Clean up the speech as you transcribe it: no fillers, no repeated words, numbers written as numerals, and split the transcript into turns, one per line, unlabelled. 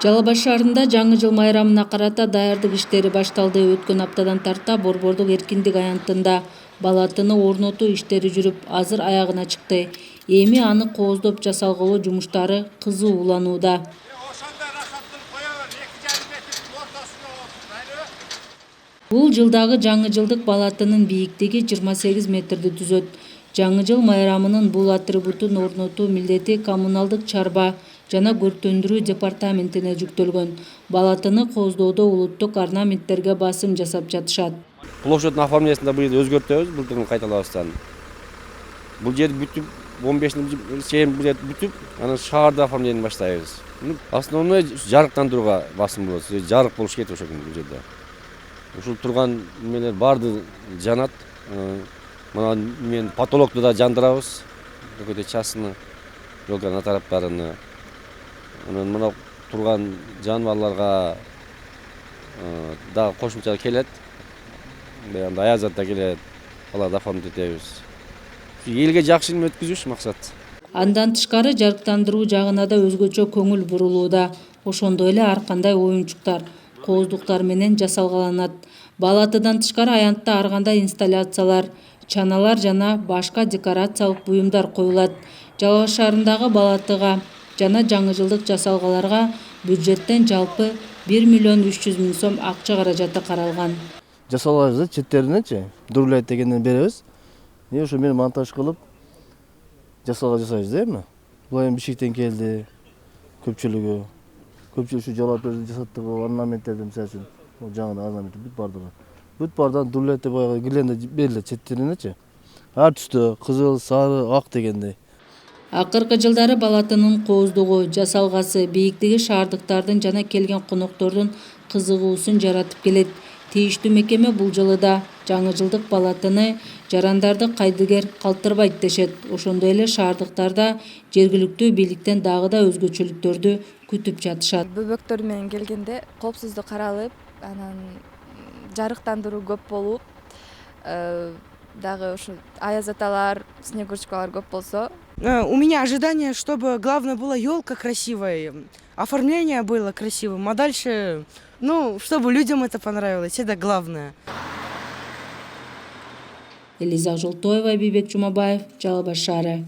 Жалал Абад шаарында жаңы жыл майрамына карата даярдык иштери башталды. Өткөн аптадан тарта Борбордук эркиндик аянтында балатыны орнотуу иштери жүрүп, азыр аягына чыкты. Эми аны кооздоп жасалгылоо жумуштары кызуу уланууда. Бул жылдагы жаңы жылдык балатынын бийиктиги 28 метрди түзөт. Жаңы жыл майрамынын бул атрибутун орнотуу милдети коммуналдык чарба жана көрктөндүрүү департаментине жүктөлгөн. Балатыны кооздоодо улуттук орнаменттерге басым жасап жатышат.
Площадьтын оформлениясында быйыл өзгөртөбүз, былтырын кайталабастан. Бул жер бүтүп, 15 чейин бүтүп, анан шаарды оформлениени баштайбыз. Основной жарыктандырууга басым болот. Жарык болуш керек ошол күнү бул жерде. Ушул турган немелер барды жанат. Мына мен потолокту да жандырабыз. Көкөтө часыны, жолдордун тараптарыны. Анан мына турган жаныбарларга да кошумча келет. Баягы аязат да келет. Аларды оформить этебиз. Элге жакшы эме өткүзүш максат.
Андан тышкары жарыктандыруу жагына да өзгөчө көңүл бурулууда. Ошондой эле ар кандай оюнчуктар, кооздуктар менен жасалгаланат. Балатыдан тышкары аянтта ар кандай инсталляциялар, чаналар жана башка декорациялык буюмдар коюлат. Жалал Абад шаарындагы балатыга жана жаңы жылдык жасалгаларга бюджеттен жалпы 1,3 миллион сом акча каражаты каралган.
Жасалганыбызды четтериненчи дурлайт дегенден беребиз. Ошо мени монтаж кылып жасайбыз да эми. Бул эми Бишкектен келди көпчүлүгү. Көпчүлүк ушу жалал абад жасаттык орнаменттерди мисалы үчүн. Жаңы орнамент бүт бардыгы. Бүт бардан дурлайт деп баягы киленде берилет четтериненчи. Ар түстө кызыл, сары, ак дегендей.
Акыркы жылдары балатынын кооздугу, жасалгасы, бийиктиги шаардыктардын жана келген коноктордун кызыгуусун жаратып келет. Тийиштүү мекеме бул жылы да жаңы жылдык балатыны жарандарды кайдыгер калтырбайт дешет. Ошондой эле шаардыктарда жергиликтүү бийликтен дагы да өзгөчөлүктөрдү күтүп жатышат.
Бөбөктөр менен келгенде коопсуздук каралып, анан жарыктандыруу көп болуп, дагы ушу аязаталар, снегурочкалар көп болсо.
У меня ожидание, чтобы главное было елка красивая, оформление было красивым, а дальше, чтобы людям это понравилось, это главное.
Элиза Жолтоева, Бейбек Жумабаев, Жалал Абад шаары.